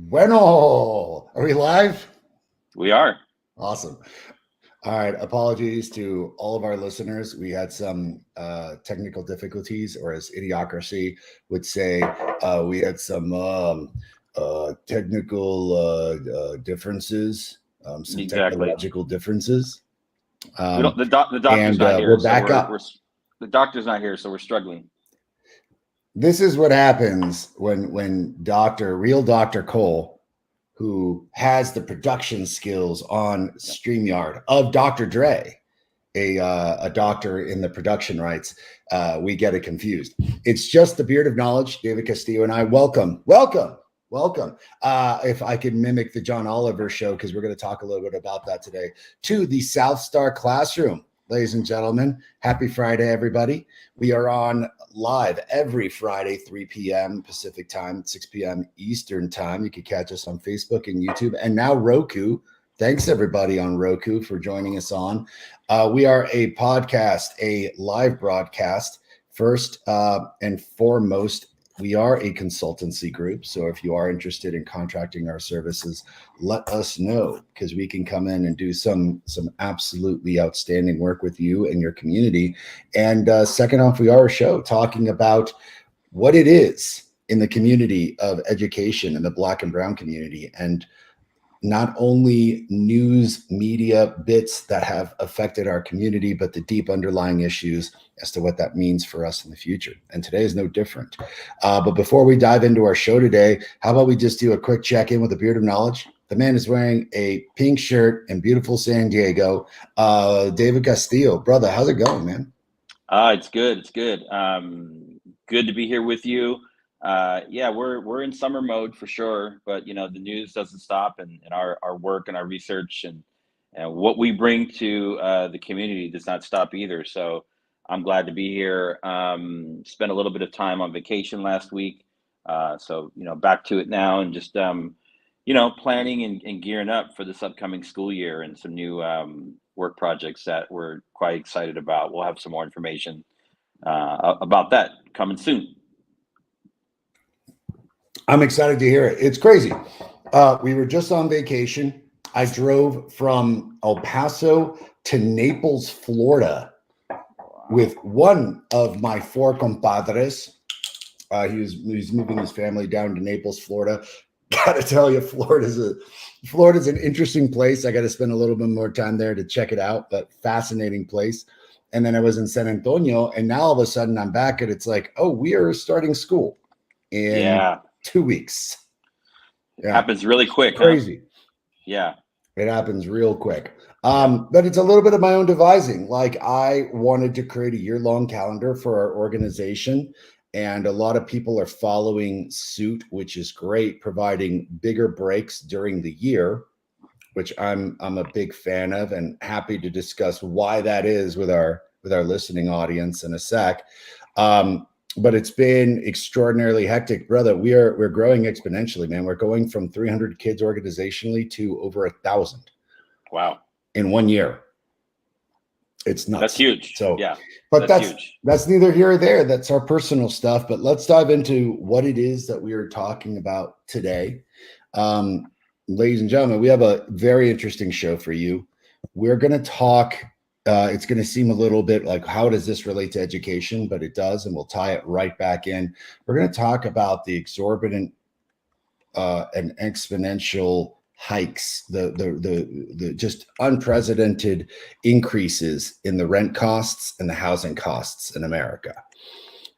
Bueno, are we live? We are. Awesome. All right. Apologies to all of our listeners. We had some technical difficulties, or as Idiocracy would say, we had some technical differences, some Exactly. technological differences. We don't. Um, The doctor's and not we're here, so back we're up. the doctor's not here, so we're struggling. This is what happens when real Dr. Cole, who has the production skills on Yep. StreamYard of Dr. Dre, a doctor in the production rights, we get it confused. It's just the beard of knowledge, David Castillo and I. Welcome. If I could mimic the John Oliver show, because we're going to talk a little bit about that today, to the South Star Classroom. Ladies and gentlemen, happy Friday, everybody. We are on live every Friday, 3 p.m. Pacific time, 6 p.m. Eastern time. You can catch us on Facebook and YouTube, and now Roku. Thanks, everybody on Roku, for joining us on. We are a podcast, a live broadcast. First and foremost, we are a consultancy group. So if you are interested in contracting our services, let us know, because we can come in and do some absolutely outstanding work with you and your community. And second off, we are a show talking about what it is in the community of education and the Black and Brown community, and not only news media bits that have affected our community, but the deep underlying issues as to what that means for us in the future. And today is no different. But before we dive into our show today, how about we just do a quick check-in with the beard of knowledge? The man is wearing a pink shirt in beautiful San Diego. David Castillo, brother, how's it going, man? It's good. It's good. Good to be here with you. Yeah, we're in summer mode for sure, but the news doesn't stop, and our work and our research and what we bring to the community does not stop either. So I'm glad to be here. Spent a little bit of time on vacation last week, so back to it now, and just planning and gearing up for this upcoming school year and some new work projects that we're quite excited about. We'll have some more information about that coming soon. I'm excited to hear it. It's crazy. We were just on vacation. I drove from El Paso to Naples, Florida, with one of my four compadres. He's moving his family down to Naples, Florida. Got to tell you, Florida's an interesting place. I got to spend a little bit more time there to check it out, but fascinating place. And then I was in San Antonio, and now all of a sudden I'm back, and it's like, oh, we are starting school in 2 weeks. It happens really quick. Crazy. Huh? Yeah. It happens real quick. But it's a little bit of my own devising. Like, I wanted to create a year-long calendar for our organization, and a lot of people are following suit, which is great, providing bigger breaks during the year, which I'm a big fan of, and happy to discuss why that is with our listening audience in a sec. But it's been extraordinarily hectic, brother. We're growing exponentially, man. We're going from 300 kids organizationally to over 1,000. Wow! In 1 year. It's nuts. That's huge. So yeah, but that's huge. That's neither here or there. That's our personal stuff. But let's dive into what it is that we are talking about today. Ladies and gentlemen, we have a very interesting show for you. We're going to talk. It's going to seem a little bit like, how does this relate to education? But it does, and we'll tie it right back in. We're going to talk about the exorbitant and exponential hikes, the just unprecedented increases in the rent costs and the housing costs in America.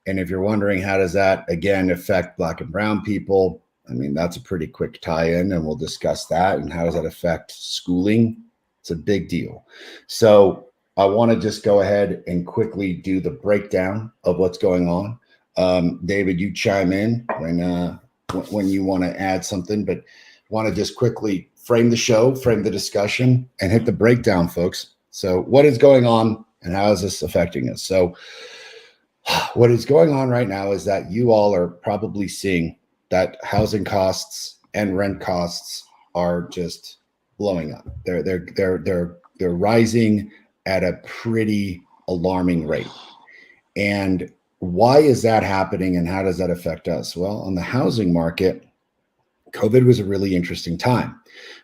And if you're wondering, how does that again affect Black and Brown people? I mean, that's a pretty quick tie-in, and we'll discuss that. And how does that affect schooling? It's a big deal. So I want to just go ahead and quickly do the breakdown of what's going on. David, you chime in when you want to add something, but want to just quickly frame the show, frame the discussion, and hit the breakdown, folks. So what is going on, and how is this affecting us? So what is going on right now is that you all are probably seeing that housing costs and rent costs are just blowing up. They're rising at a pretty alarming rate. And why is that happening, and how does that affect us? Well, on the housing market, COVID was a really interesting time.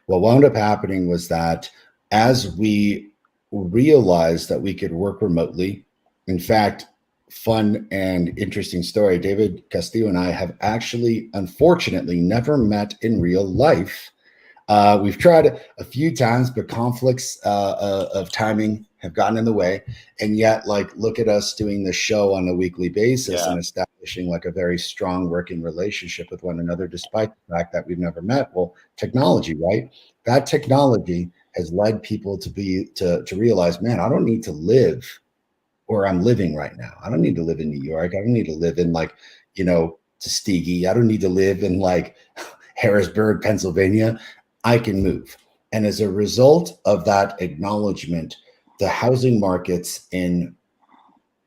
What wound up happening was that as we realized that we could work remotely, in fact, fun and interesting story, David Castillo and I have actually, unfortunately, never met in real life. We've tried a few times, but conflicts of timing have gotten in the way. And yet, like, look at us doing this show on a weekly basis Yeah. and establishing like a very strong working relationship with one another, despite the fact that we've never met. Well, technology, right? That technology has led people to realize, man, I don't need to live where I'm living right now. I don't need to live in New York. I don't need to live in like, Tuskegee. I don't need to live in like Harrisburg, Pennsylvania. I can move. And as a result of that acknowledgement, the housing markets in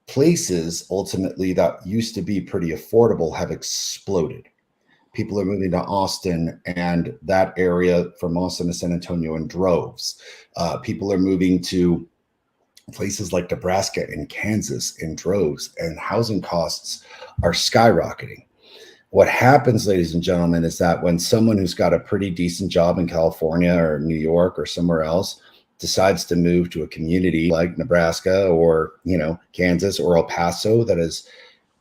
places ultimately that used to be pretty affordable have exploded. People are moving to Austin and that area from Austin to San Antonio in droves. People are moving to places like Nebraska and Kansas in droves, and housing costs are skyrocketing. What happens, ladies and gentlemen, is that when someone who's got a pretty decent job in California or New York or somewhere else decides to move to a community like Nebraska or, Kansas or El Paso that has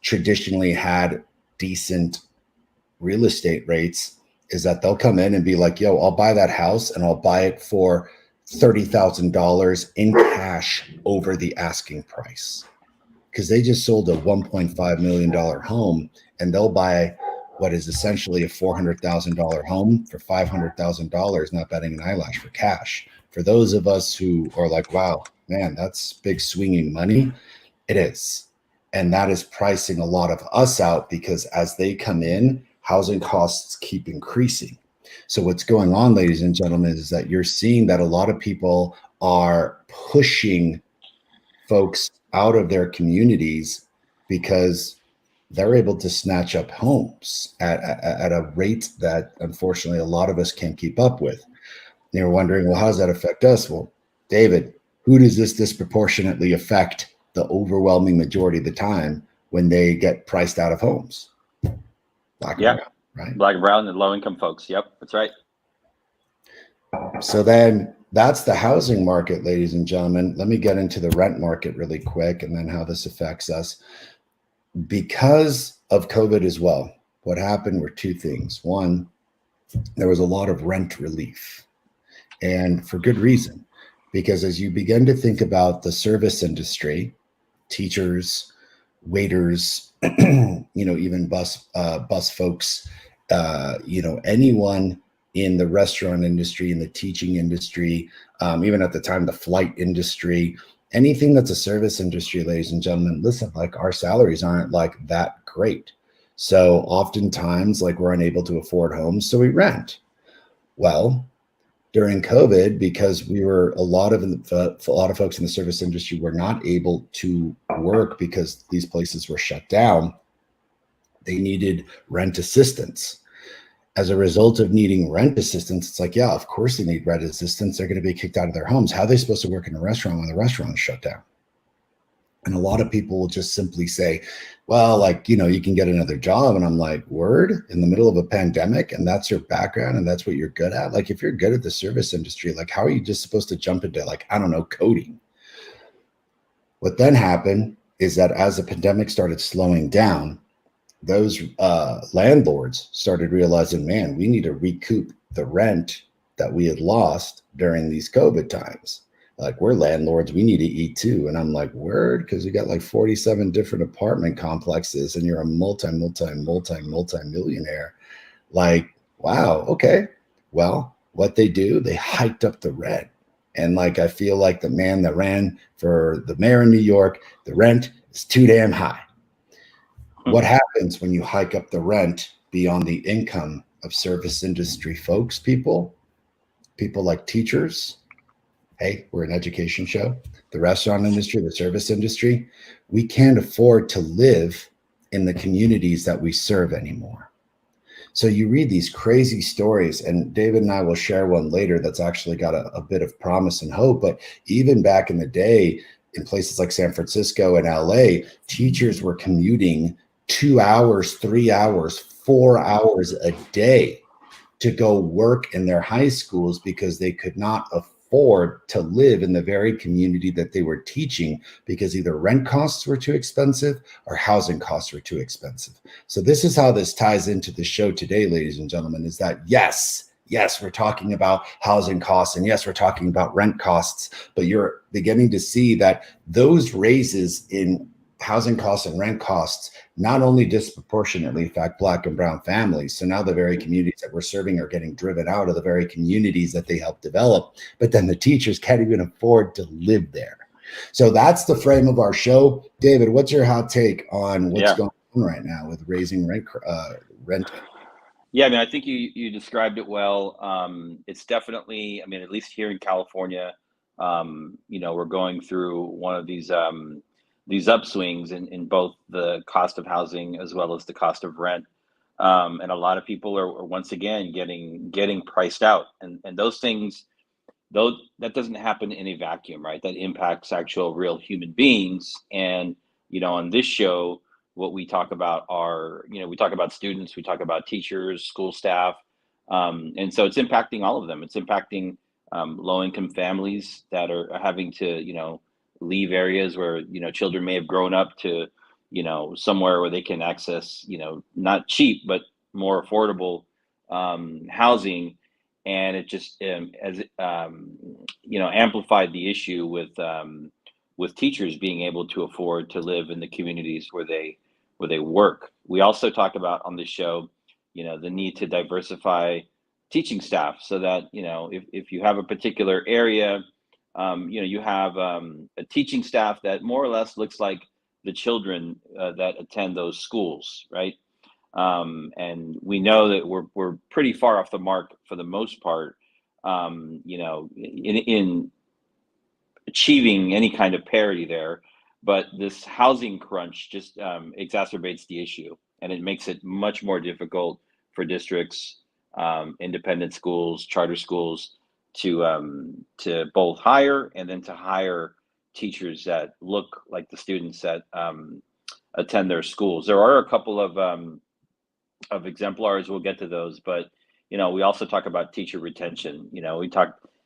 traditionally had decent real estate rates, is that they'll come in and be like, yo, I'll buy that house and I'll buy it for $30,000 in cash over the asking price. Because they just sold a $1.5 million home and they'll buy what is essentially a $400,000 home for $500,000, not betting an eyelash, for cash. For those of us who are like, wow, man, that's big swinging money. It is. And that is pricing a lot of us out because as they come in, housing costs keep increasing. So what's going on, ladies and gentlemen, is that you're seeing that a lot of people are pushing folks out of their communities because they're able to snatch up homes at a rate that unfortunately a lot of us can't keep up with. You're wondering, well, how does that affect us? Well, David, who does this disproportionately affect the overwhelming majority of the time when they get priced out of homes? Black and brown, right? Black and brown and low income folks. Yep, that's right. So then that's the housing market, ladies and gentlemen. Let me get into the rent market really quick and then how this affects us. Because of COVID as well, what happened were two things. One, there was a lot of rent relief, and for good reason, because as you begin to think about the service industry, teachers, waiters, even bus folks, anyone in the restaurant industry, in the teaching industry, even at the time, the flight industry, anything that's a service industry, ladies and gentlemen, listen, like our salaries aren't like that great. So oftentimes, like we're unable to afford homes, so we rent. Well, during COVID, because we were a lot of folks in the service industry were not able to work because these places were shut down, they needed rent assistance. As a result of needing rent assistance, it's like, yeah, of course they need rent assistance. They're going to be kicked out of their homes. How are they supposed to work in a restaurant when the restaurant is shut down? And a lot of people will just simply say, well, like, you can get another job. And I'm like, word, in the middle of a pandemic, and that's your background and that's what you're good at? Like, if you're good at the service industry, like, how are you just supposed to jump into, like, I don't know, coding? What then happened is that as the pandemic started slowing down, those landlords started realizing, man, we need to recoup the rent that we had lost during these COVID times. Like, we're landlords, we need to eat too. And I'm like, word, because you got like 47 different apartment complexes and you're a multi-millionaire. Like, wow, okay. Well, what they do, they hiked up the rent. And like, I feel like the man that ran for the mayor in New York, the rent is too damn high. What happens when you hike up the rent beyond the income of service industry folks, people like teachers? Hey, we're an education show. The restaurant industry, the service industry, we can't afford to live in the communities that we serve anymore. So you read these crazy stories, and David and I will share one later that's actually got a bit of promise and hope. But even back in the day, in places like San Francisco and LA, teachers were commuting 2 hours, 3 hours, 4 hours a day to go work in their high schools because they could not afford to live in the very community that they were teaching, because either rent costs were too expensive or housing costs were too expensive. So this is how this ties into the show today, ladies and gentlemen, is that yes, we're talking about housing costs, and yes, we're talking about rent costs, but you're beginning to see that those raises in housing costs and rent costs not only disproportionately affect Black and brown families. So now the very communities that we're serving are getting driven out of the very communities that they helped develop, but then the teachers can't even afford to live there. So that's the frame of our show. David, what's your hot take on what's going on right now with raising rent? Yeah, I mean, I think you described it well. It's definitely, I mean, at least here in California, we're going through one of these upswings in both the cost of housing as well as the cost of rent, and a lot of people are once again getting priced out, and those things, though, that doesn't happen in a vacuum, right? That impacts actual real human beings, and on this show, what we talk about are, we talk about students, we talk about teachers, school staff, and so it's impacting all of them. It's impacting low-income families that are having to, leave areas where, children may have grown up to, somewhere where they can access, not cheap, but more affordable housing. And it just amplified the issue with teachers being able to afford to live in the communities where they work. We also talk about on this show, the need to diversify teaching staff, so that if you have a particular area, you have a teaching staff that more or less looks like the children that attend those schools, right? And we know that we're pretty far off the mark for the most part, in achieving any kind of parity there. But this housing crunch just exacerbates the issue, and it makes it much more difficult for districts, independent schools, charter schools, to both hire and then to hire teachers that look like the students that attend their schools. There are a couple of exemplars. We'll get to those, but we also talk about teacher retention.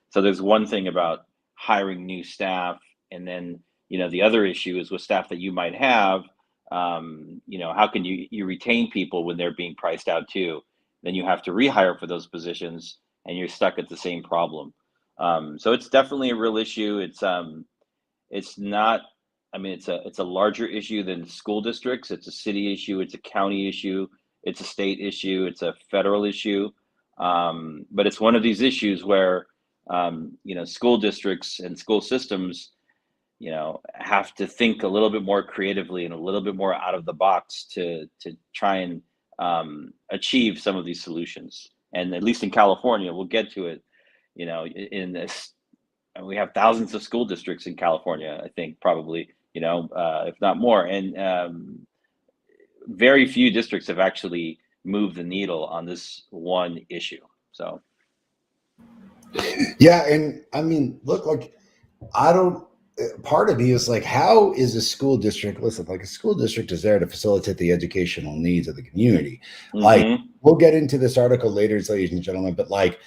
So there's one thing about hiring new staff, and then the other issue is with staff that you might have. How can you retain people when they're being priced out too? Then you have to rehire for those positions, and you're stuck at the same problem. So it's definitely a real issue. It's not. I mean, it's a larger issue than school districts. It's a city issue. It's a county issue. It's a state issue. It's a federal issue. But it's one of these issues where school districts and school systems have to think a little bit more creatively and a little bit more out of the box to try and achieve some of these solutions. And at least in California, we'll get to it. In this, we have thousands of school districts in California. I think probably if not more, and very few districts have actually moved the needle on this one issue. So. Yeah, and I mean, look, like part of me is like, how is a school district, listen, like a school district is there to facilitate the educational needs of the community. Mm-hmm. Like, we'll get into this article later, ladies and gentlemen, but like,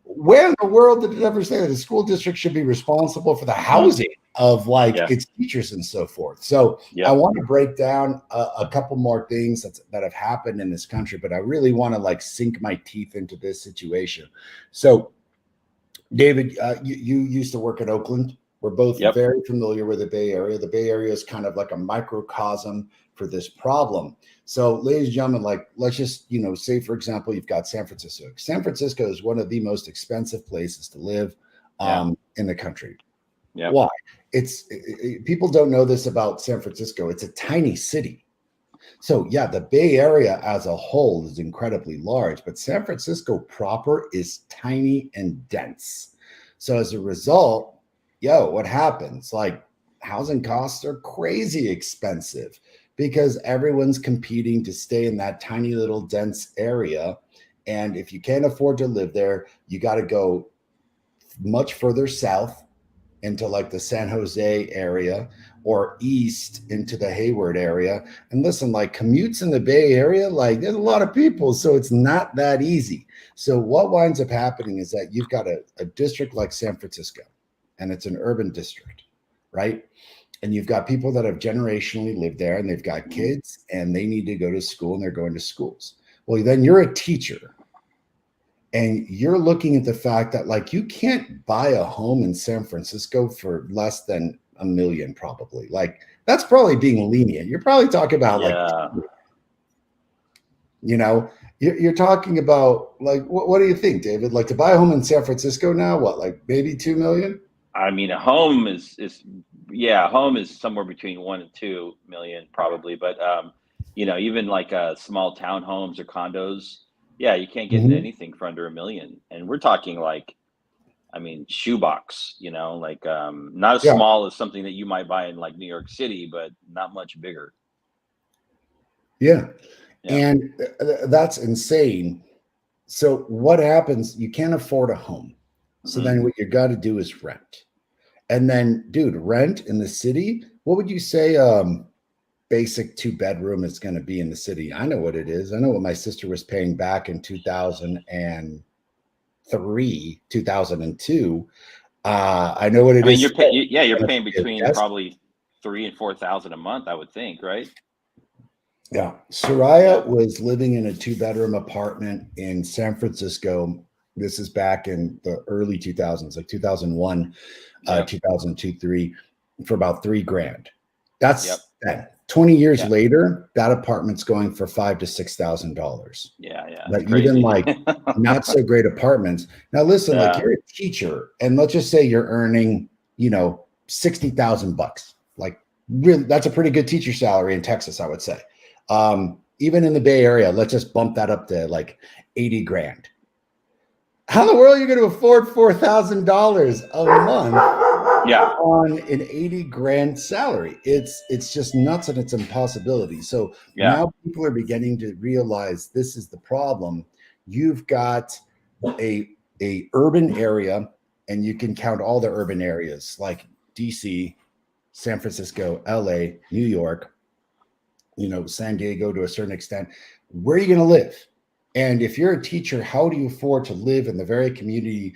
where in the world did it ever say that the school district should be responsible for the housing of its teachers and so forth? So I want to break down a couple more things that have happened in this country, but I really want to sink my teeth into this situation. So David, you used to work at Oakland. We're both very familiar with the Bay Area. The Bay Area is kind of like a microcosm for this problem. So, ladies and gentlemen, let's just, say, for example, you've got San Francisco. San Francisco is one of the most expensive places to live in the country. Yep. Why? People don't know this about San Francisco. It's a tiny city. So, the Bay Area as a whole is incredibly large, but San Francisco proper is tiny and dense. So, as a result, what happens? Housing costs are crazy expensive because everyone's competing to stay in that tiny little dense area. And if you can't afford to live there, you got to go much further south into like the San Jose area or east into the Hayward area. And listen, like commutes in the Bay Area, like there's a lot of people, so it's not that easy. So what winds up happening is that you've got a district like San Francisco, and it's an urban district, right? And you've got people that have generationally lived there and they've got kids and they need to go to school and they're going to schools. Well, then you're a teacher and you're looking at the fact that like you can't buy a home in San Francisco for less than $1 million, probably. Like that's probably being lenient. You're probably talking about like, you know, you're talking about like, what do you think, David? Like to buy a home in San Francisco now, what, like maybe 2 million? I mean, a home is a home is somewhere between 1 and 2 million probably, but you know, even like small townhomes or condos, yeah, you can't get into anything for under $1 million, and we're talking like, I mean, shoebox, you know, like not as small as something that you might buy in like New York City, but not much bigger. Yeah. And that's insane. So what happens? You can't afford a home. So then what you got to do is rent. And then, dude, rent in the city, what would you say basic 2-bedroom is going to be in the city? I know what it is. I know what my sister was paying back in 2003, 2002. I know what it is. You're paying between probably $3,000 and $4,000 a month, I would think, right? Yeah. Soraya was living in a 2-bedroom apartment in San Francisco. This is back in the early 2000s, like 2001, 2002, 3, for about $3,000. That's that. 20 years later, that apartment's going for $5,000 to $6,000. Yeah. But even like not so great apartments. Now listen, like you're a teacher, and let's just say you're earning, you know, $60,000. Like really, that's a pretty good teacher salary in Texas, I would say. Even in the Bay Area, let's just bump that up to like $80,000. How in the world are you going to afford $4,000 a month on an $80,000 salary? It's just nuts, and it's impossibility. So now people are beginning to realize this is the problem. You've got a urban area, and you can count all the urban areas like DC, San Francisco, LA, New York, you know, San Diego to a certain extent. Where are you going to live? And if you're a teacher, how do you afford to live in the very community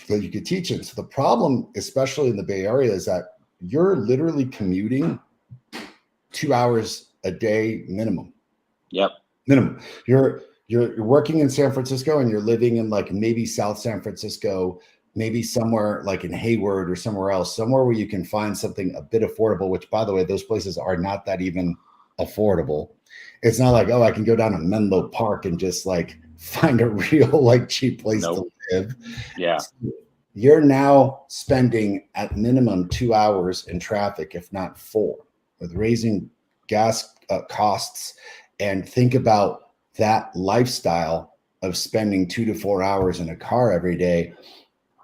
that you could teach in? So the problem, especially in the Bay Area, is that you're literally commuting 2 hours a day minimum. Minimum. You're working in San Francisco and you're living in like maybe South San Francisco, maybe somewhere like in Hayward or somewhere else, somewhere where you can find something a bit affordable, which by the way, those places are not that even affordable. It's not like, oh, I can go down to Menlo Park and just like find a real like cheap place to live. So you're now spending at minimum 2 hours in traffic, if not 4, with raising gas costs. And think about that lifestyle of spending 2 to 4 hours in a car every day.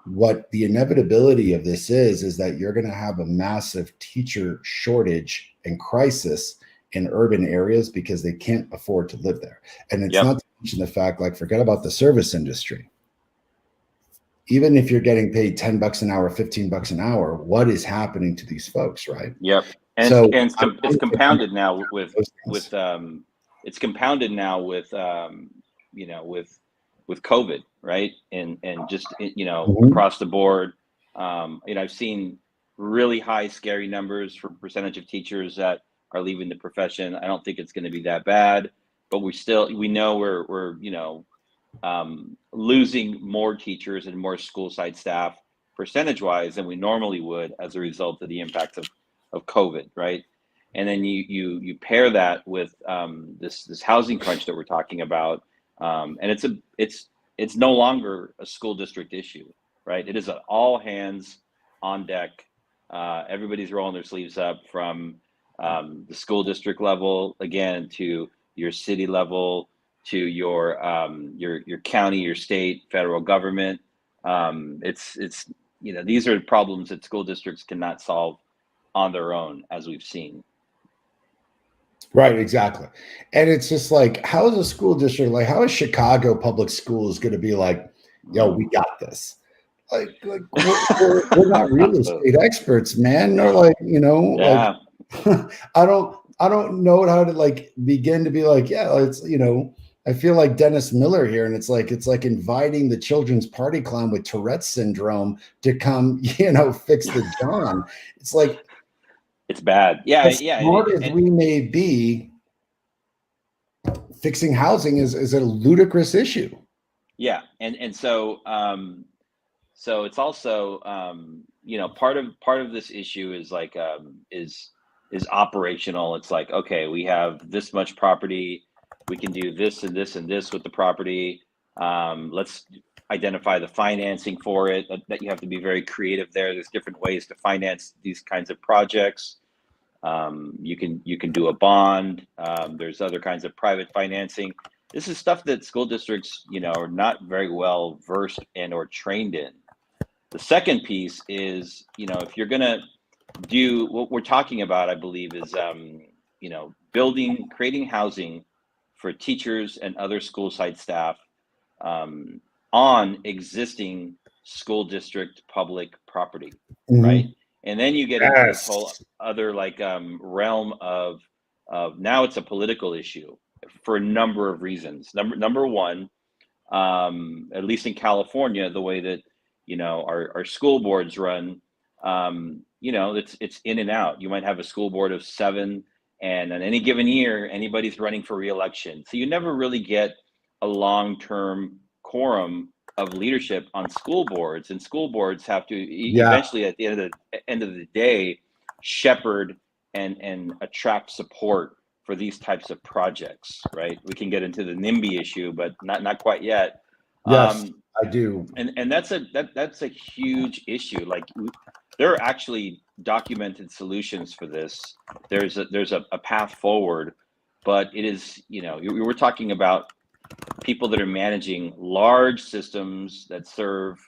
What the inevitability of this is that you're going to have a massive teacher shortage and crisis in urban areas because they can't afford to live there. And it's not to mention the fact, like, forget about the service industry. Even if you're getting paid $10 an hour, $15 an hour, what is happening to these folks, right? And so it's compounded now with it's compounded now with you know, with COVID, right? And just, you know, across the board. You know, I've seen really high, scary numbers for percentage of teachers that are leaving the profession. I don't think it's going to be that bad, but we know we're you know, losing more teachers and more school side staff percentage wise than we normally would as a result of the impact of COVID, right? And then you pair that with this housing crunch that we're talking about, and it's no longer a school district issue, right? It is an all hands on deck. Everybody's rolling their sleeves up, from the school district level again to your city level to your county, your state, federal government. It's you know, these are problems that school districts cannot solve on their own, as we've seen. Right, exactly. And it's just like, how is a school district, like how is Chicago public schools going to be like, yo, we got this? we're not real estate experts, man. Or like, Yeah. like I don't know how to like begin to be like, yeah, it's, I feel like Dennis Miller here, and it's like inviting the children's party clown with Tourette's syndrome to come, fix the John. It's like, it's bad. Yeah. as Yeah. smart as we may be, fixing housing is a ludicrous issue. Yeah. And so, so it's also, part of this issue is like, is operational. It's like, okay, we have this much property, we can do this and this and this with the property. Let's identify the financing for it. That you have to be very creative there. There's different ways to finance these kinds of projects. You can do a bond. There's other kinds of private financing. This is stuff that school districts, are not very well versed in or trained in. The second piece is, if you're gonna do what we're talking about, I believe is, creating housing for teachers and other school site staff on existing school district public property, right? And then you get into this whole other like realm of now it's a political issue for a number of reasons. Number one, at least in California, the way that our school boards run, it's in and out. You might have a school board of 7, and on any given year, anybody's running for re-election. So you never really get a long-term quorum of leadership on school boards, and school boards have to eventually, at the end of the day, shepherd and attract support for these types of projects, right? We can get into the NIMBY issue, but not quite yet. Yes, I do. And that's a huge issue. Like, there are actually documented solutions for this. There's a path forward, but it is, we're talking about people that are managing large systems that serve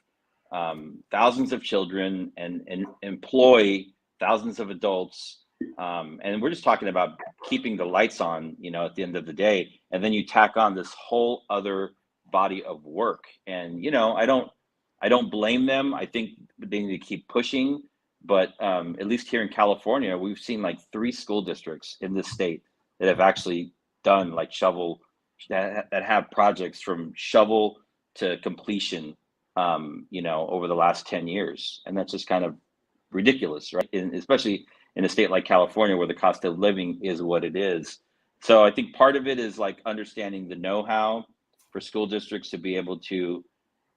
thousands of children and employ thousands of adults. And we're just talking about keeping the lights on, at the end of the day. And then you tack on this whole other body of work. And, I don't blame them. I think they need to keep pushing. But at least here in California, we've seen like 3 school districts in this state that have actually done like that have projects from shovel to completion, over the last 10 years. And that's just kind of ridiculous, right? And especially in a state like California, where the cost of living is what it is. So I think part of it is like understanding the know-how for school districts to be able to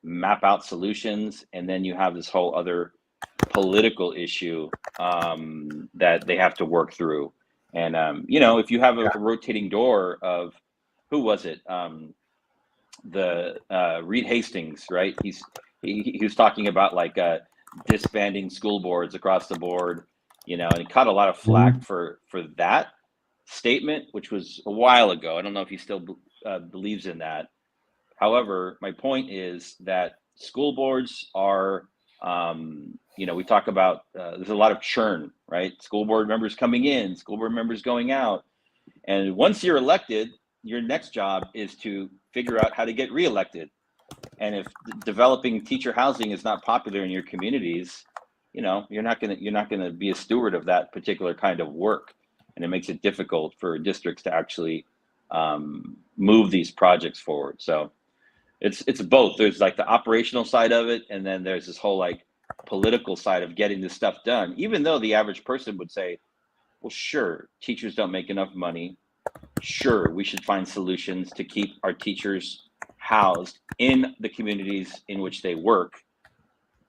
map out solutions. And then you have this whole other political issue that they have to work through. And, if you have a rotating door of, who was it? Reed Hastings, right? He was talking about like disbanding school boards across the board, and he caught a lot of flack for that statement, which was a while ago. I don't know if he still believes in that. However, my point is that school boards are, we talk about, there's a lot of churn, right? School board members coming in, school board members going out. And once you're elected, your next job is to figure out how to get reelected. And if developing teacher housing is not popular in your communities, you're not gonna be a steward of that particular kind of work, and it makes it difficult for districts to actually move these projects forward. So it's both. There's like the operational side of it, and then there's this whole like political side of getting this stuff done. Even though the average person would say, well, sure, teachers don't make enough money. Sure, we should find solutions to keep our teachers housed in the communities in which they work.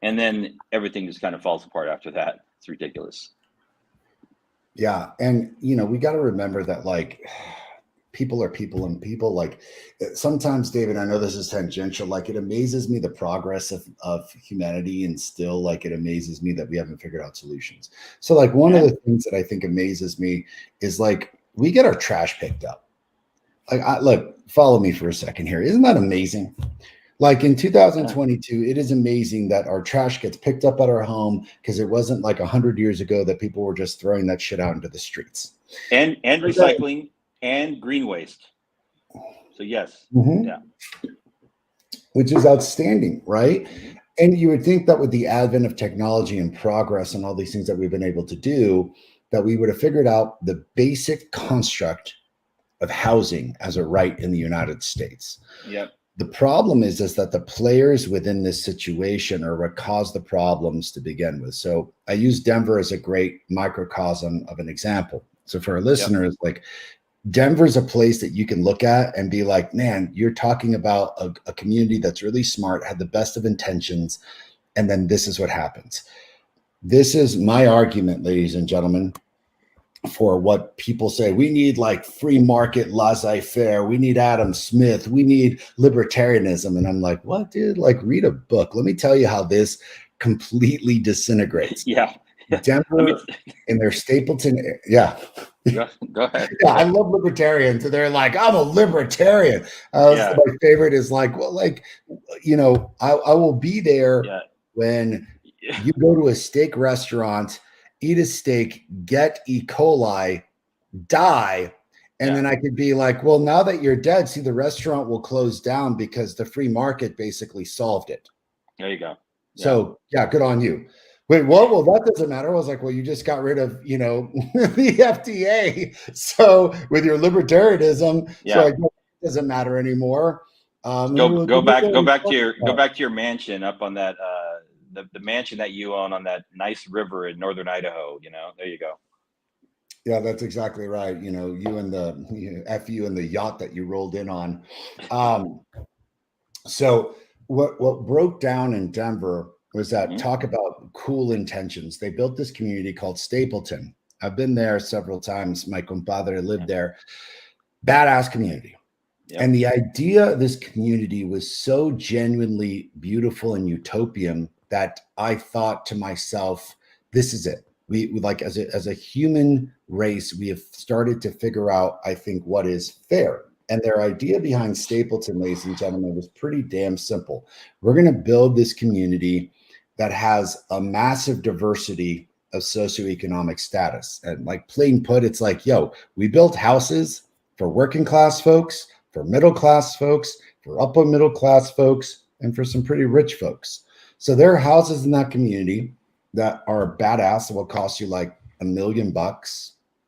And then everything just kind of falls apart after that. It's ridiculous. Yeah. And, we got to remember that like people are people, and people like sometimes, David, I know this is tangential. Like, it amazes me the progress of humanity, and still like it amazes me that we haven't figured out solutions. So like one of the things that I think amazes me is like, we get our trash picked up. Like, look, follow me for a second here. Isn't that amazing? Like in 2022, it is amazing that our trash gets picked up at our home, because it wasn't like 100 years ago that people were just throwing that shit out into the streets. And recycling and green waste. So yes. Yeah. Which is outstanding, right? And you would think that with the advent of technology and progress and all these things that we've been able to do, that we would have figured out the basic construct of housing as a right in the United States. Yep. The problem is that the players within this situation are what caused the problems to begin with. So I use Denver as a great microcosm of an example. So for our listeners, like Denver is a place that you can look at and be like, man, you're talking about a community that's really smart, had the best of intentions, and then this is what happens. This is my argument, ladies and gentlemen, for what people say. We need like free market laissez-faire. We need Adam Smith. We need libertarianism. And I'm like, what, dude? Like, read a book. Let me tell you how this completely disintegrates. Yeah. Denver in their Stapleton. Yeah. Go ahead. Yeah, I love libertarians. They're like, I'm a libertarian. My favorite is like, well, like, you know, I will be there when you go to a steak restaurant, eat a steak, get E. coli, die, and then I could be like, well, now that you're dead, see, the restaurant will close down because the free market basically solved it. There you go. So, good on you. Wait, what? Well, that doesn't matter. I was like, well, you just got rid of, you know, the FDA. So with your libertarianism, so I guess it doesn't matter anymore. Go back to your mansion up on that the mansion that you own on that nice river in northern Idaho. You know, there you go. Yeah, that's exactly right. You know, you and the yacht that you rolled in on. So what broke down in Denver was that talk about cool intentions. They built this community called Stapleton. I've been there several times. My compadre lived there. Badass community. Yep. And the idea of this community was so genuinely beautiful and utopian that I thought to myself, this is it. We like, as a human race, we have started to figure out, I think, what is fair. And their idea behind Stapleton, ladies and gentlemen, was pretty damn simple. We're going to build this community that has a massive diversity of socioeconomic status. And like plain put, it's like, yo, we built houses for working class folks, for middle class folks, for upper middle class folks, and for some pretty rich folks. So there are houses in that community that are badass that will cost you like $1 million,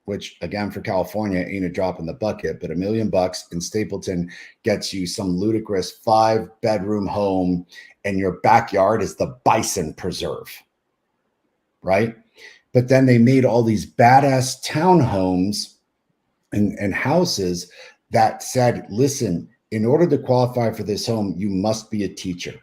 which again, for California, ain't a drop in the bucket, but $1 million in Stapleton gets you some ludicrous 5-bedroom home, and your backyard is the bison preserve, right? But then they made all these badass townhomes and houses that said, listen, in order to qualify for this home, you must be a teacher.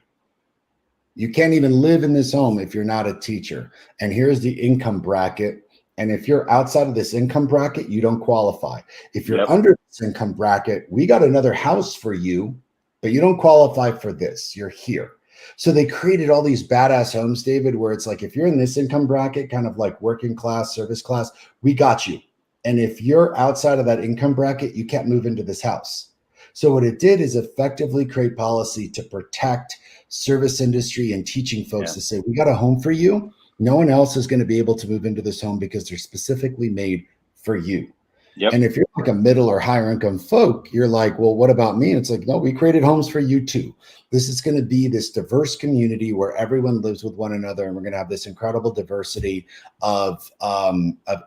You can't even live in this home if you're not a teacher. And here's the income bracket. And if you're outside of this income bracket, you don't qualify. If you're under this income bracket, we got another house for you, but you don't qualify for this. You're here. So they created all these badass homes, David, where it's like, if you're in this income bracket, kind of like working class, service class, we got you. And if you're outside of that income bracket, you can't move into this house. So what it did is effectively create policy to protect service industry and teaching folks to say, we got a home for you. No one else is going to be able to move into this home because they're specifically made for you. Yep. And if you're like a middle or higher income folk, you're like, well, what about me? And it's like, no, we created homes for you too. This is going to be this diverse community where everyone lives with one another. And we're going to have this incredible diversity of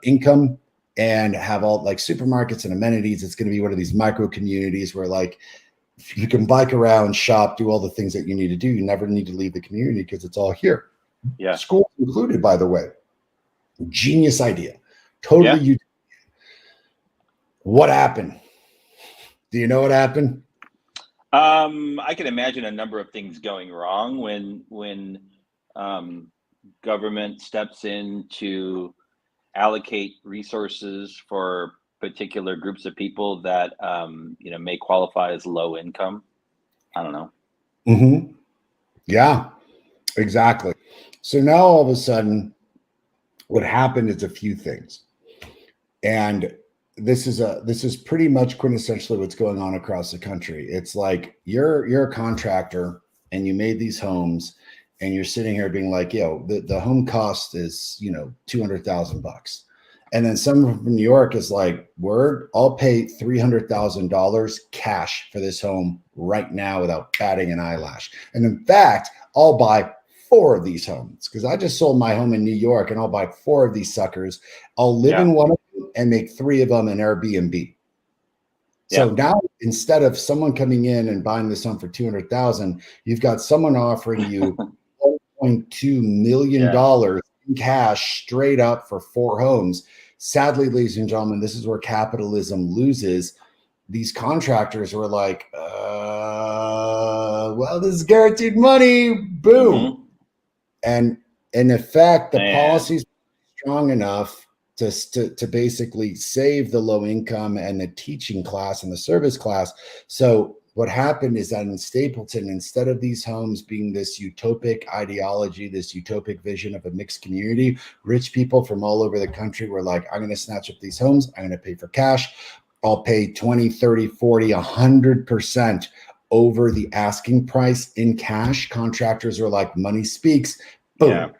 income and have all like supermarkets and amenities. It's going to be one of these micro communities where like you can bike around, shop, do all the things that you need to do. You never need to leave the community because it's all here. Yeah. School included, by the way. Genius idea. Totally. What happened? Do you know what happened? I can imagine a number of things going wrong when government steps in to allocate resources for particular groups of people that may qualify as low income. I don't know. Mm-hmm. Yeah, exactly. So now all of a sudden, what happened is a few things, and this is pretty much quintessentially what's going on across the country. It's like you're a contractor and you made these homes, and you're sitting here being like, yo, the home cost is $200,000. And then someone from New York is like, word, I'll pay $300,000 cash for this home right now without batting an eyelash. And in fact, I'll buy 4 of these homes because I just sold my home in New York and I'll buy 4 of these suckers. I'll live in one of them and make 3 of them an Airbnb. So now instead of someone coming in and buying this home for 200,000, you've got someone offering you $1.2 million in cash straight up for 4 homes. Sadly, ladies and gentlemen, this is where capitalism loses. These contractors were like, well, this is guaranteed money. Boom. Mm-hmm. And in effect, the policies are strong enough to basically save the low income and the teaching class and the service class. So what happened is that in Stapleton, instead of these homes being this utopic ideology, this utopic vision of a mixed community, rich people from all over the country were like, I'm going to snatch up these homes. I'm going to pay for cash. I'll pay 20, 30, 40, 100% over the asking price in cash. Contractors are like, money speaks. Boom.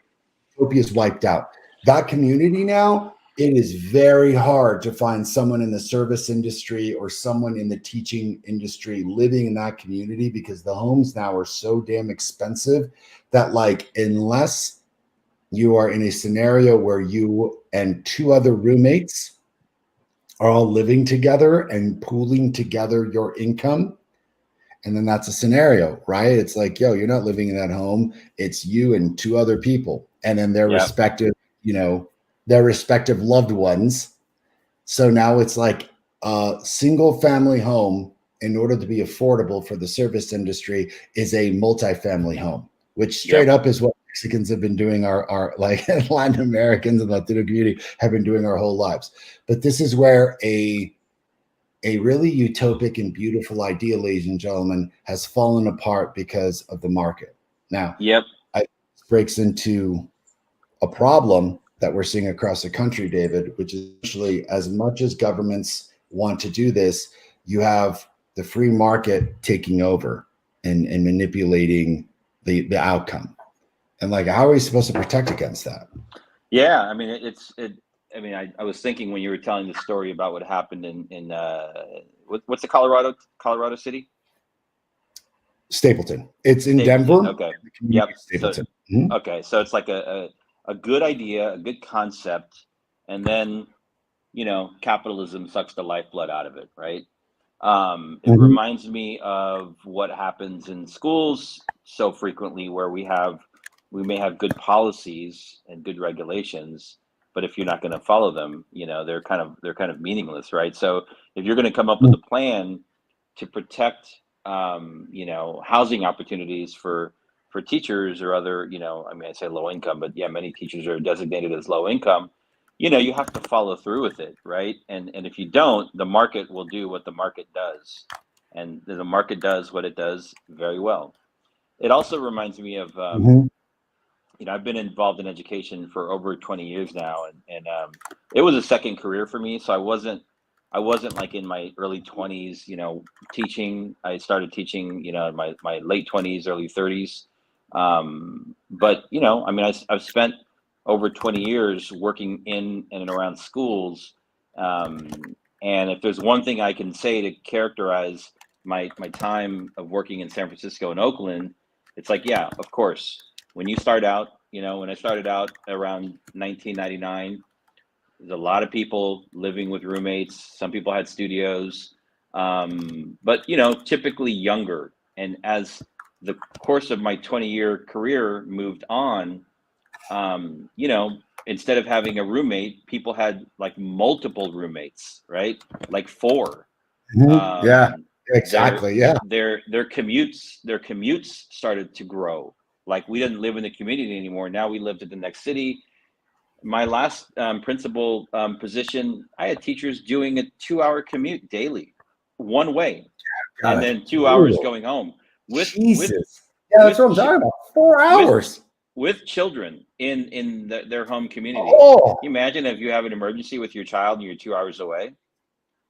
Utopia is wiped out. That community now, it is very hard to find someone in the service industry or someone in the teaching industry living in that community because the homes now are so damn expensive that, like, unless you are in a scenario where you and 2 other roommates are all living together and pooling together your income, and then that's a scenario, right? It's like, yo, you're not living in that home. It's you and 2 other people, and then their respective, their respective loved ones. So now it's like a single family home, in order to be affordable for the service industry, is a multifamily home, which straight up is what Mexicans have been doing, our like Latin Americans and Latino community have been doing our whole lives. But this is where a really utopic and beautiful idea, ladies and gentlemen, has fallen apart because of the market. Now, this breaks into a problem that we're seeing across the country, David, which is actually, as much as governments want to do this, you have the free market taking over and manipulating the outcome. And like, how are we supposed to protect against that? Yeah, I mean, I was thinking when you were telling the story about what happened in what's the Colorado city? Stapleton. It's in Denver. Okay. Stapleton. Okay, so it's like a good idea, a good concept, and then capitalism sucks the lifeblood out of it, right? It reminds me of what happens in schools so frequently, where we may have good policies and good regulations, but if you're not going to follow them, they're kind of meaningless, right? So if you're going to come up with a plan to protect, housing opportunities for teachers or other, I say low income, but many teachers are designated as low income. You have to follow through with it, right? And if you don't, the market will do what the market does, and the market does what it does very well. It also reminds me of, I've been involved in education for over 20 years now, and it was a second career for me. So I wasn't like in my early 20s, teaching. I started teaching, in my late 20s, early 30s. But I've spent over 20 years working in and around schools. And if there's one thing I can say to characterize my time of working in San Francisco and Oakland, it's like, of course, when you start out, when I started out around 1999, there's a lot of people living with roommates. Some people had studios, but typically younger. And as the course of my 20-year career moved on, instead of having a roommate, people had like multiple roommates, right? Like 4. Exactly. Their commutes started to grow. Like, we didn't live in the community anymore. Now we lived in the next city. My last principal position, I had teachers doing a 2-hour commute daily, one way, and then 2 hours going home. That's what I'm talking about. 4 hours with children in their home community. Oh. Can you imagine if you have an emergency with your child and you're 2 hours away?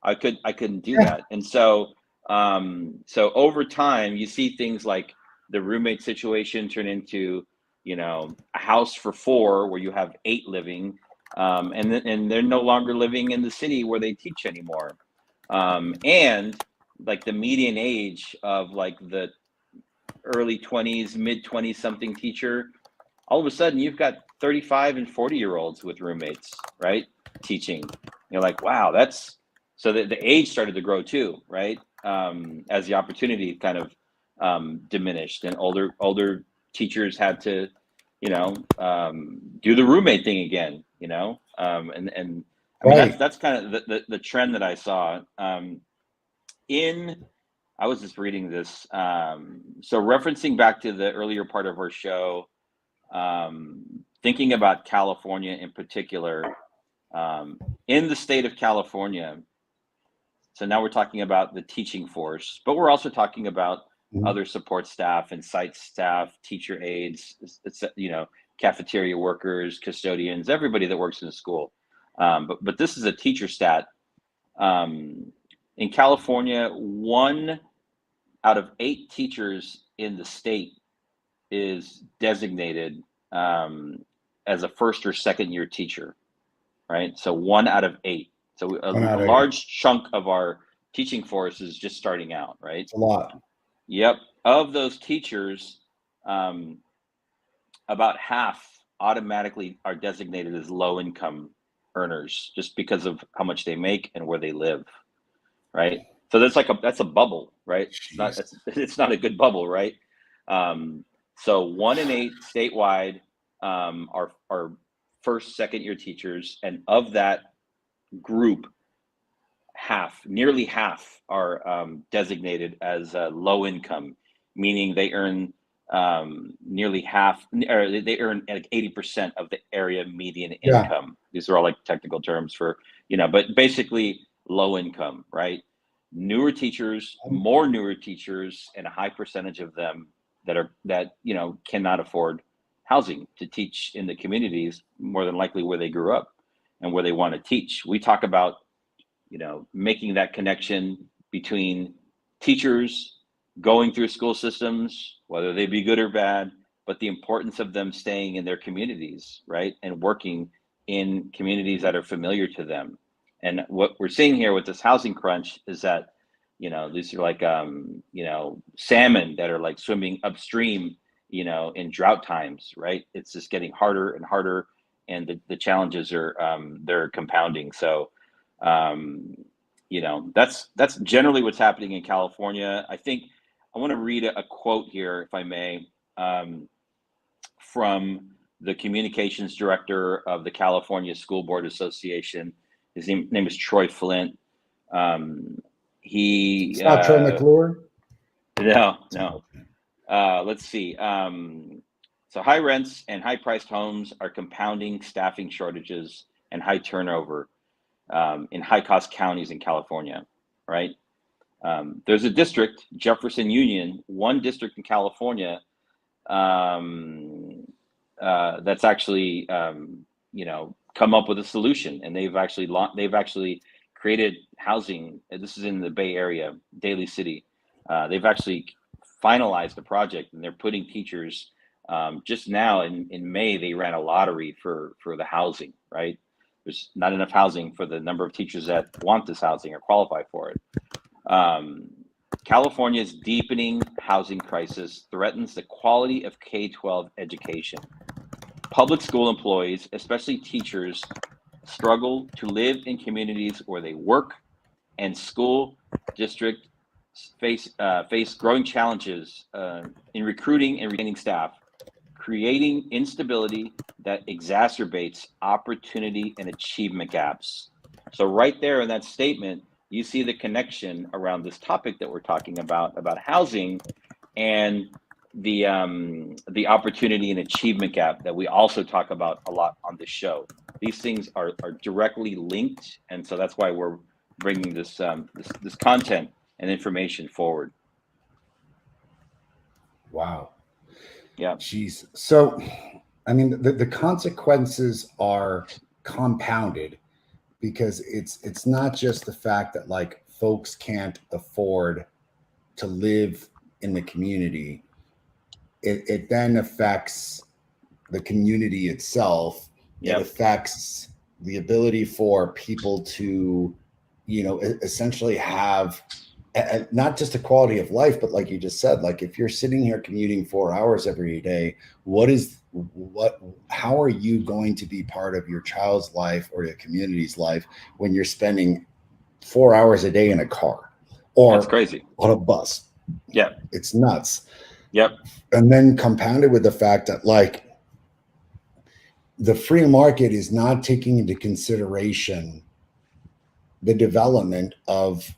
I couldn't do that. And so over time, you see things like the roommate situation turn into, a house for 4 where you have 8 living, and they're no longer living in the city where they teach anymore. And like the median age of like the early 20s, mid 20s something teacher all of a sudden you've got 35 and 40-year-olds with roommates, right? Teaching. You're like, wow, that's so the age started to grow too, right? As the opportunity kind of diminished, and older teachers had to, do the roommate thing again, and I mean Right. that's kind of the trend that I saw. In I was just reading this, so referencing back to the earlier part of our show, thinking about California in particular, in the state of California. So now we're talking about the teaching force, but we're also talking about other support staff and site staff, teacher aides, cafeteria workers, custodians, everybody that works in the school. But this is a teacher stat. In California, 1 out of 8 teachers in the state is designated as a first or second year teacher, right? So 1 out of 8. So a large chunk of our teaching force is just starting out, right? It's a lot. Yep. Of those teachers, about half automatically are designated as low income earners just because of how much they make and where they live, right? So that's a bubble, right? It's not a good bubble, right? So 1 in 8 statewide are first, second year teachers, and of that group, nearly half are designated as low income, meaning they earn nearly half, or they earn like 80% of the area median income. These are all like technical terms for, but basically low income, right? More newer teachers, and a high percentage of them that cannot afford housing to teach in the communities, more than likely where they grew up and where they want to teach. We talk about, making that connection between teachers going through school systems, whether they be good or bad, but the importance of them staying in their communities, right? And working in communities that are familiar to them. And what we're seeing here with this housing crunch is that, these are like, salmon that are like swimming upstream, in drought times, right? It's just getting harder and harder, and the challenges are, they're compounding. So, that's generally what's happening in California. I think I want to read a quote here, if I may, from the communications director of the California School Board Association. His name is Troy Flint. It's not Troy McClure? No. Let's see. So high rents and high priced homes are compounding staffing shortages and high turnover in high cost counties in California, right? There's a district, Jefferson Union, one district in California that's actually, come up with a solution, and they've actually created housing. This is in the Bay Area, Daly City. They've actually finalized the project, and they're putting teachers. Just now in May, they ran a lottery for the housing, right? There's not enough housing for the number of teachers that want this housing or qualify for it. California's deepening housing crisis threatens the quality of K-12 education. Public school employees, especially teachers, struggle to live in communities where they work, and school districts face growing challenges in recruiting and retaining staff, creating instability that exacerbates opportunity and achievement gaps. So right there in that statement, you see the connection around this topic that we're talking about housing, and the opportunity and achievement gap that we also talk about a lot on this show. These things are directly linked, and so that's why we're bringing this this content and information forward. Wow. Yeah. Jeez. So, I mean, the consequences are compounded, because it's not just the fact that like folks can't afford to live in the community. It then affects the community itself. Yep. It affects the ability for people to, essentially have not just a quality of life, but like you just said, like if you're sitting here commuting 4 hours every day, what is how are you going to be part of your child's life or your community's life when you're spending 4 hours a day in a car That's or crazy. on a bus? Yeah. It's nuts. Yep. And then compounded with the fact that like the free market is not taking into consideration the development of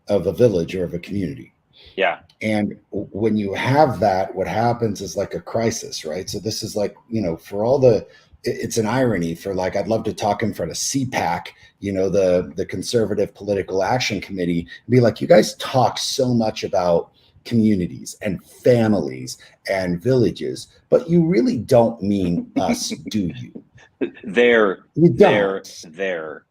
a village or of a community. Yeah. And when you have that, what happens is like a crisis, right? So this is like, for all it's an irony for like, I'd love to talk in front of CPAC, the Conservative Political Action Committee, and be like, you guys talk so much about communities and families and villages, but you really don't mean us, do you? Their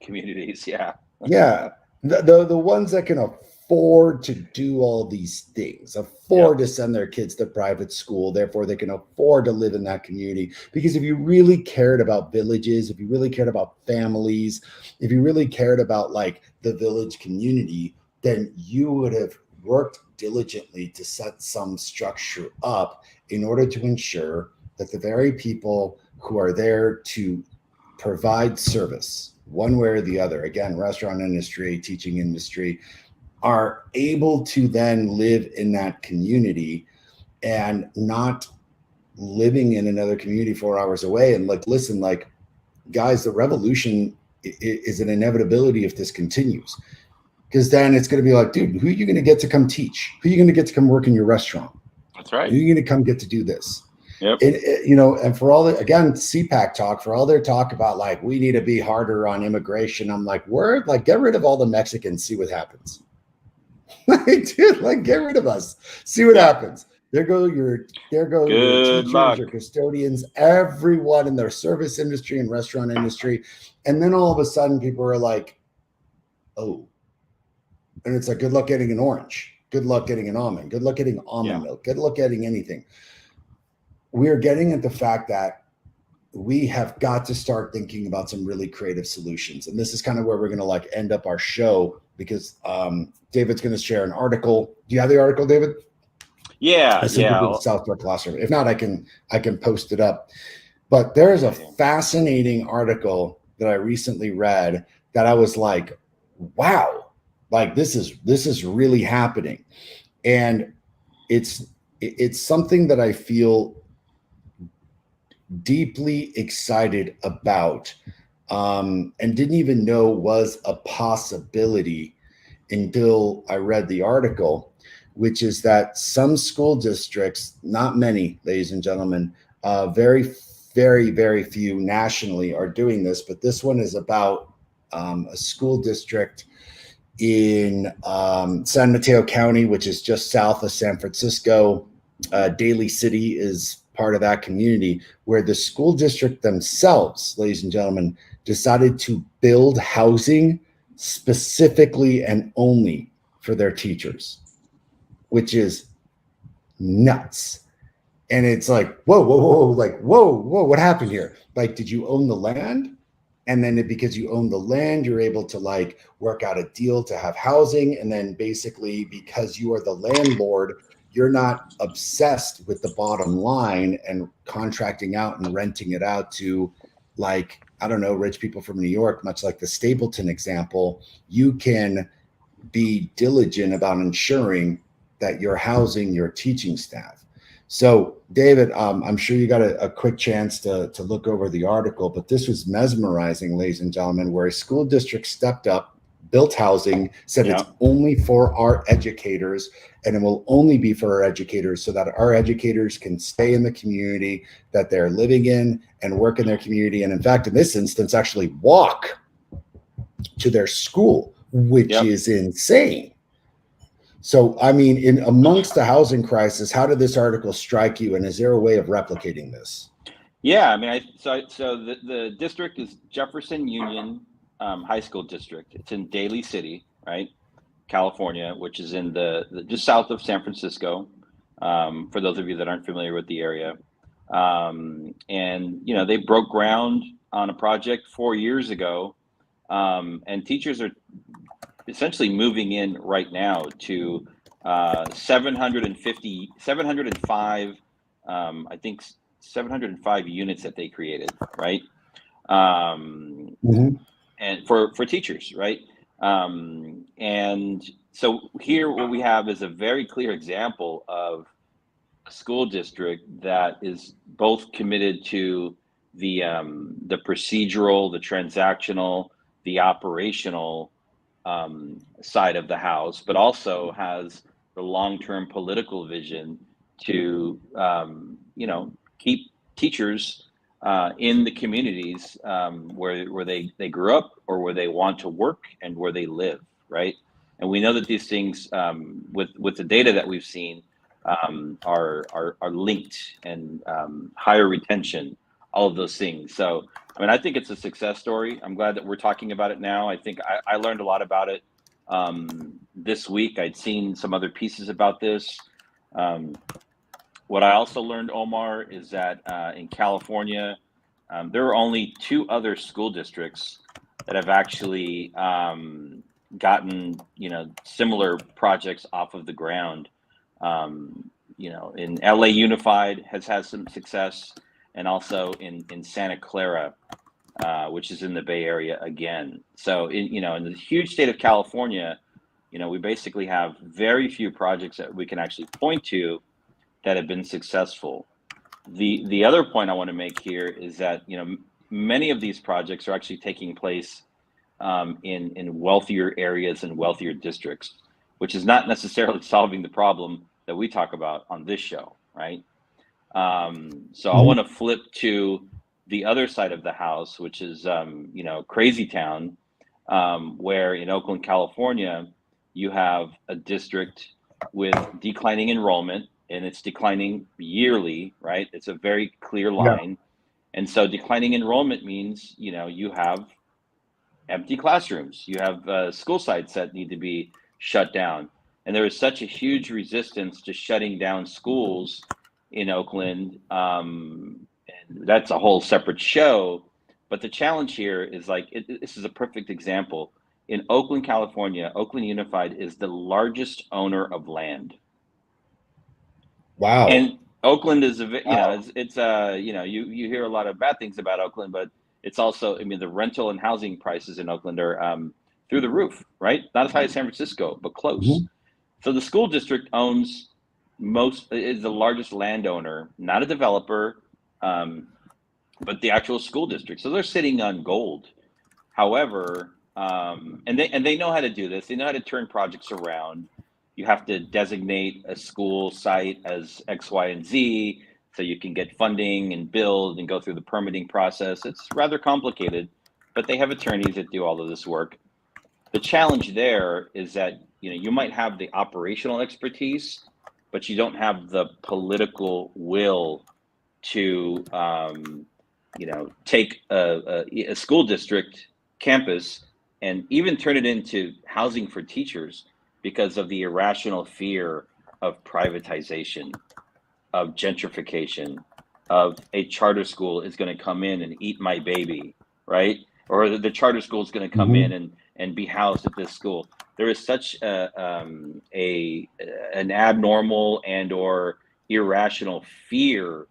communities. Yeah. Yeah. The ones that can afford to do all these things, afford to send their kids to private school, therefore they can afford to live in that community. Because if you really cared about villages, if you really cared about families, if you really cared about like the village community, then you would have worked diligently to set some structure up in order to ensure that the very people who are there to provide service one way or the other, again, restaurant industry, teaching industry, are able to then live in that community and not living in another community 4 hours away. And like, listen, like, guys, the revolution is an inevitability if this continues. Because then it's going to be like, dude, who are you going to get to come teach? Who are you going to get to come work in your restaurant? That's right. Who are you going to come get to do this? Yep. And for all the, again, CPAC talk, for all their talk about like, we need to be harder on immigration. I'm like, word, like, get rid of all the Mexicans, see what happens. Like, dude, like, get rid of us, see what happens. There go your teachers, luck. your custodians, everyone in their service industry and restaurant industry. And then all of a sudden people are like, oh, and it's like, good luck getting an orange. Good luck getting an almond. Good luck getting almond milk. Good luck getting anything. We're getting at the fact that we have got to start thinking about some really creative solutions. And this is kind of where we're going to like end up our show, because David's going to share an article. Do you have the article, David? Yeah. I sent it to the Southwest Classroom. If not, I can post it up. But there is a fascinating article that I recently read that I was like, wow, like this is really happening. And it's something that I feel deeply excited about, and didn't even know was a possibility until I read the article, which is that some school districts, not many, ladies and gentlemen, very, very, very few nationally are doing this, but this one is about a school district in San Mateo County, which is just south of San Francisco. Daly City is part of that community, where the school district themselves, ladies and gentlemen, decided to build housing specifically and only for their teachers, which is nuts. And it's like, whoa, like, whoa, what happened here? Like, did you own the land? And then because you own the land, you're able to like work out a deal to have housing. And then basically because you are the landlord, you're not obsessed with the bottom line and contracting out and renting it out to, like, I don't know, rich people from New York, much like the Stapleton example. You can be diligent about ensuring that you're housing your teaching staff. So, David, I'm sure you got a quick chance to look over the article, but this was mesmerizing, ladies and gentlemen, where a school district stepped up, built housing, said it's only for our educators, and it will only be for our educators so that our educators can stay in the community that they're living in and work in their community. And in fact, in this instance, actually walk to their school, which is insane. So, I mean, in amongst the housing crisis, how did this article strike you? And is there a way of replicating this? Yeah, I mean, so the district is Jefferson Union High School District. It's in Daly City, right, California, which is in the just south of San Francisco. For those of you that aren't familiar with the area, and they broke ground on a project 4 years ago, and teachers are essentially moving in right now to 705 I think 705 units that they created, right? Mhm. And for teachers, right? And so here, what we have is a very clear example of a school district that is both committed to the procedural, the transactional, the operational side of the house, but also has the long-term political vision to keep teachers in the communities where they grew up or where they want to work and where they live, right? And we know that these things, with the data that we've seen, are linked, and higher retention, all of those things. So, I mean, I think it's a success story. I'm glad that we're talking about it now. I think I learned a lot about it this week. I'd seen some other pieces about this. What I also learned, Omar, is that in California, there are only 2 other school districts that have actually gotten similar projects off of the ground. In LA Unified has had some success, and also in Santa Clara, which is in the Bay Area again. So in the huge state of California, we basically have very few projects that we can actually point to that have been successful. The other point I want to make here is that many of these projects are actually taking place in wealthier areas and wealthier districts, which is not necessarily solving the problem that we talk about on this show, right? So I want to flip to the other side of the house, which is Crazy Town, where in Oakland, California, you have a district with declining enrollment, and it's declining yearly, right? It's a very clear line. Yeah. And so declining enrollment means you have empty classrooms, you have school sites that need to be shut down, and there is such a huge resistance to shutting down schools in Oakland, and that's a whole separate show. But the challenge here is this is a perfect example. In Oakland, California, Oakland Unified is the largest owner of land. Wow. And Oakland is you hear a lot of bad things about Oakland, but it's also, I mean, the rental and housing prices in Oakland are through the roof, right? Not as high as San Francisco, but close. Mm-hmm. So the school district is the largest landowner, not a developer, but the actual school district. So they're sitting on gold. However, and they know how to do this. They know how to turn projects around. You have to designate a school site as X, Y, and Z, so you can get funding and build and go through the permitting process. It's rather complicated, but they have attorneys that do all of this work. The challenge there is that you might have the operational expertise, but you don't have the political will to take a school district campus and even turn it into housing for teachers, because of the irrational fear of privatization, of gentrification, of a charter school is going to come in and eat my baby, right? Or the charter school is going to come in and be housed at this school. There is such an abnormal and or irrational fear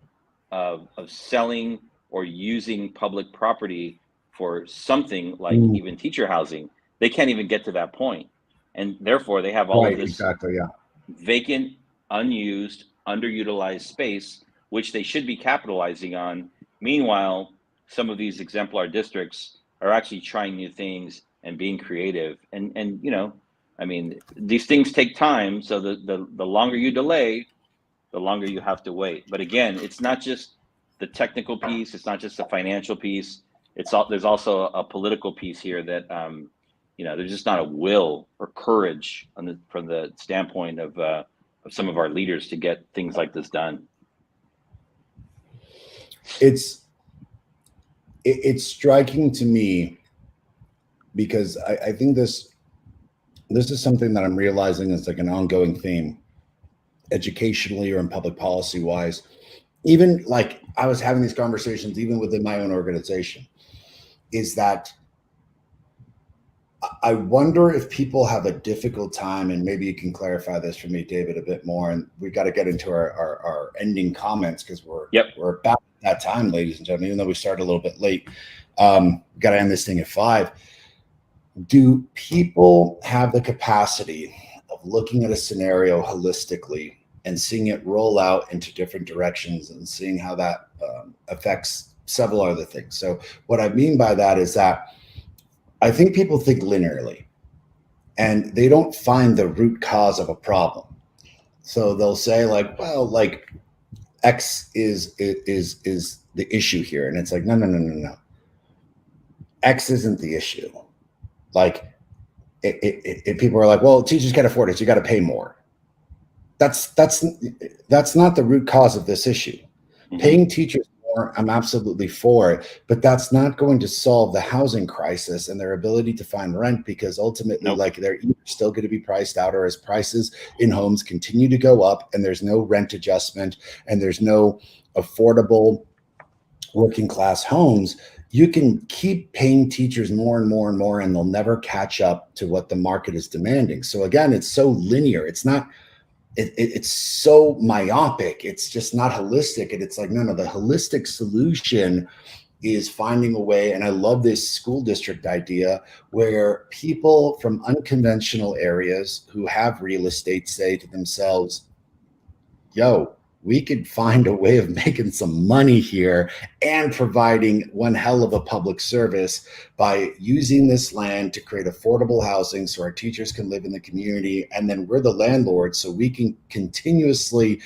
of selling or using public property for something like even teacher housing. They can't even get to that point. And therefore, they have all of this vacant, unused, underutilized space, which they should be capitalizing on. Meanwhile, some of these exemplar districts are actually trying new things and being creative. And I mean, these things take time. So the longer you delay, the longer you have to wait. But again, it's not just the technical piece. It's not just the financial piece. There's also a political piece here that there's just not a will or courage from the standpoint of some of our leaders to get things like this done. It's striking to me, because I think this is something that I'm realizing is like an ongoing theme, educationally or in public policy wise. Even like I was having these conversations even within my own organization, is that I wonder if people have a difficult time, and maybe you can clarify this for me, David, a bit more. And we've got to get into our ending comments because we're about that time, ladies and gentlemen, even though we started a little bit late. Got to end this thing at 5. Do people have the capacity of looking at a scenario holistically and seeing it roll out into different directions and seeing how that affects several other things? So what I mean by that is that I think people think linearly and they don't find the root cause of a problem. So they'll say like, well, like X is the issue here. And it's like, no. X isn't the issue. Like people are like, well, teachers can't afford it, so you got to pay more. That's not the root cause of this issue. Mm-hmm. Paying teachers more, I'm absolutely for it, but that's not going to solve the housing crisis and their ability to find rent, because ultimately, like, they're either still going to be priced out, or as prices in homes continue to go up and there's no rent adjustment and there's no affordable working class homes, you can keep paying teachers more and more and more, and they'll never catch up to what the market is demanding. So again, it's so linear. It's not, it's so myopic. It's just not holistic. And it's like, no, the holistic solution is finding a way. And I love this school district idea where people from unconventional areas who have real estate say to themselves, yo, we could find a way of making some money here and providing one hell of a public service by using this land to create affordable housing so our teachers can live in the community. And then we're the landlord, so we can continuously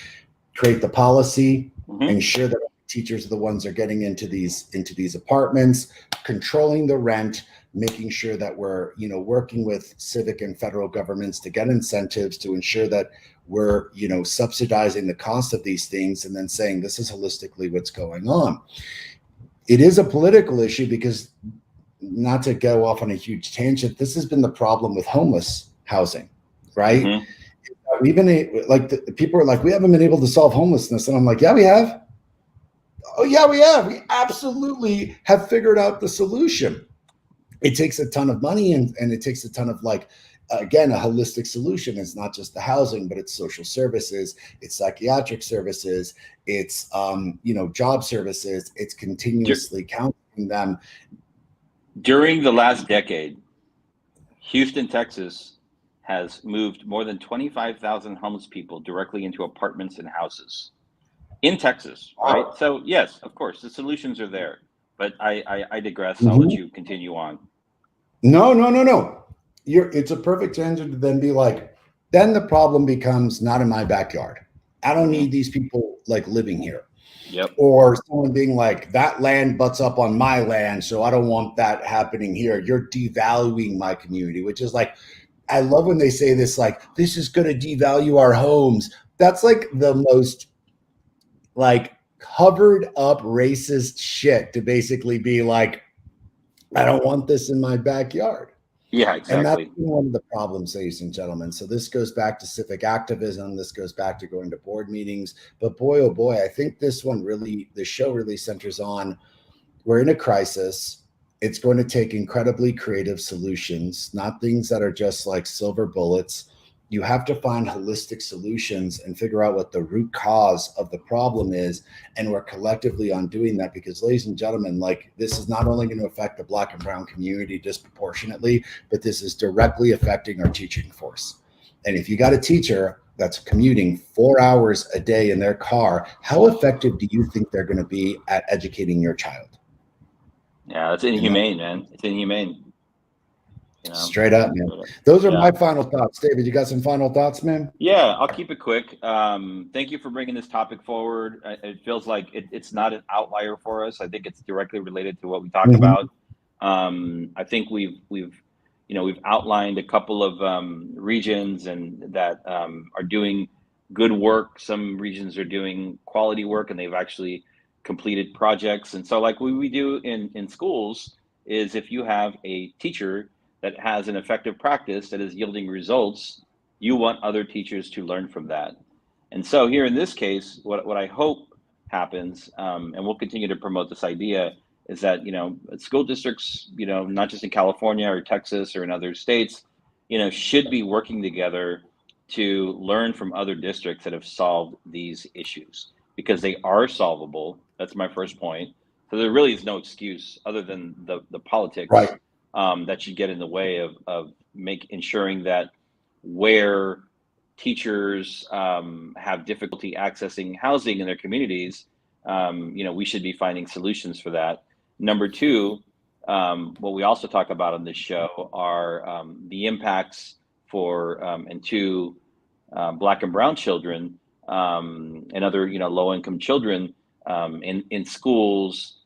create the policy, ensure that teachers are the ones that are getting into these apartments, controlling the rent, making sure that we're, working with civic and federal governments to get incentives to ensure that we're, subsidizing the cost of these things, and then saying this is holistically what's going on. It is a political issue because, not to go off on a huge tangent, this has been the problem with homeless housing, right? Mm-hmm. We've been people are like, we haven't been able to solve homelessness. And I'm like, yeah, we have. Oh yeah, we have. We absolutely have figured out the solution. It takes a ton of money and it takes a ton of, again, a holistic solution. It's not just the housing, but it's social services, it's psychiatric services, it's job services, it's continuously counseling them. During the last decade, Houston, Texas has moved more than 25,000 homeless people directly into apartments and houses in Texas, right? Wow. So yes, of course, the solutions are there, but I digress. Mm-hmm. I'll let you continue on. No. It's a perfect tangent to then be like, then the problem becomes not in my backyard. I don't need these people living here. Yep. Or someone being like, that land butts up on my land, so I don't want that happening here. You're devaluing my community, which is like, I love when they say this, like, this is going to devalue our homes. That's like the most covered up racist shit to basically be like, I don't want this in my backyard. Yeah, exactly. And that's one of the problems, ladies and gentlemen. So this goes back to civic activism. This goes back to going to board meetings. But boy, oh boy, I think the show really centers on, we're in a crisis. It's going to take incredibly creative solutions, not things that are just like silver bullets. You have to find holistic solutions and figure out what the root cause of the problem is. And we're collectively on doing that because, ladies and gentlemen, this is not only going to affect the Black and brown community disproportionately, but this is directly affecting our teaching force. And if you got a teacher that's commuting 4 hours a day in their car, how effective do you think they're going to be at educating your child? Yeah, it's inhumane, man. It's inhumane. Straight up, man. Those are my final thoughts. David, you got some final thoughts, man? Yeah, I'll keep it quick. Thank you for bringing this topic forward. It feels like it's not an outlier for us. I think it's directly related to what we talk about. I think we've outlined a couple of regions and that are doing good work. Some regions are doing quality work and they've actually completed projects. And so like what we do in schools is, if you have a teacher that has an effective practice that is yielding results, you want other teachers to learn from that. And so here in this case, what I hope happens, and we'll continue to promote this idea, is that, school districts, not just in California or Texas or in other states, should be working together to learn from other districts that have solved these issues, because they are solvable. That's my first point. So there really is no excuse other than the politics Right. that should get in the way of ensuring that where teachers have difficulty accessing housing in their communities, we should be finding solutions for that. Number two, what we also talk about on this show are the impacts for and to Black and Brown children and other low income children in schools,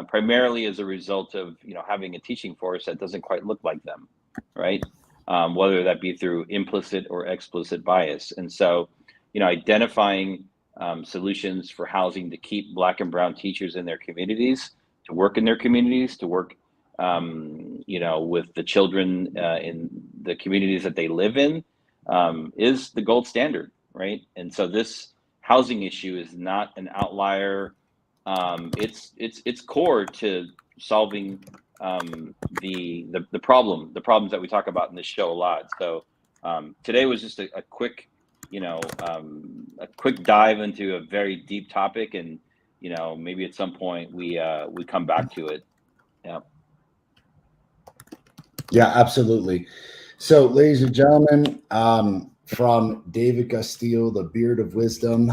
primarily as a result of having a teaching force that doesn't quite look like them, right? Whether that be through implicit or explicit bias. And so, identifying solutions for housing to keep Black and Brown teachers in their communities, to work in their communities, to work, with the children in the communities that they live in, is the gold standard, right? And so this housing issue is not an outlier. It's core to solving the problems that we talk about in this show a lot. So today was just a quick, a quick dive into a very deep topic, and maybe at some point we come back to it. Yeah. Yeah, absolutely. So, ladies and gentlemen, from David Castillo, the Beard of Wisdom,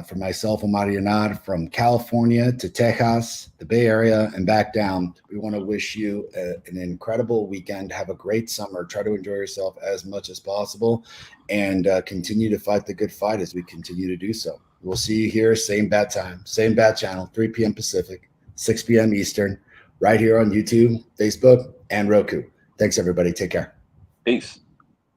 from myself, Omar Yanad, from California to Texas, the Bay Area, and back down, we want to wish you an incredible weekend. Have a great summer. Try to enjoy yourself as much as possible, and continue to fight the good fight as we continue to do so. We'll see you here, same bat time, same bat channel, 3 p.m. Pacific, 6 p.m. Eastern, right here on YouTube, Facebook, and Roku. Thanks, everybody. Take care. Peace.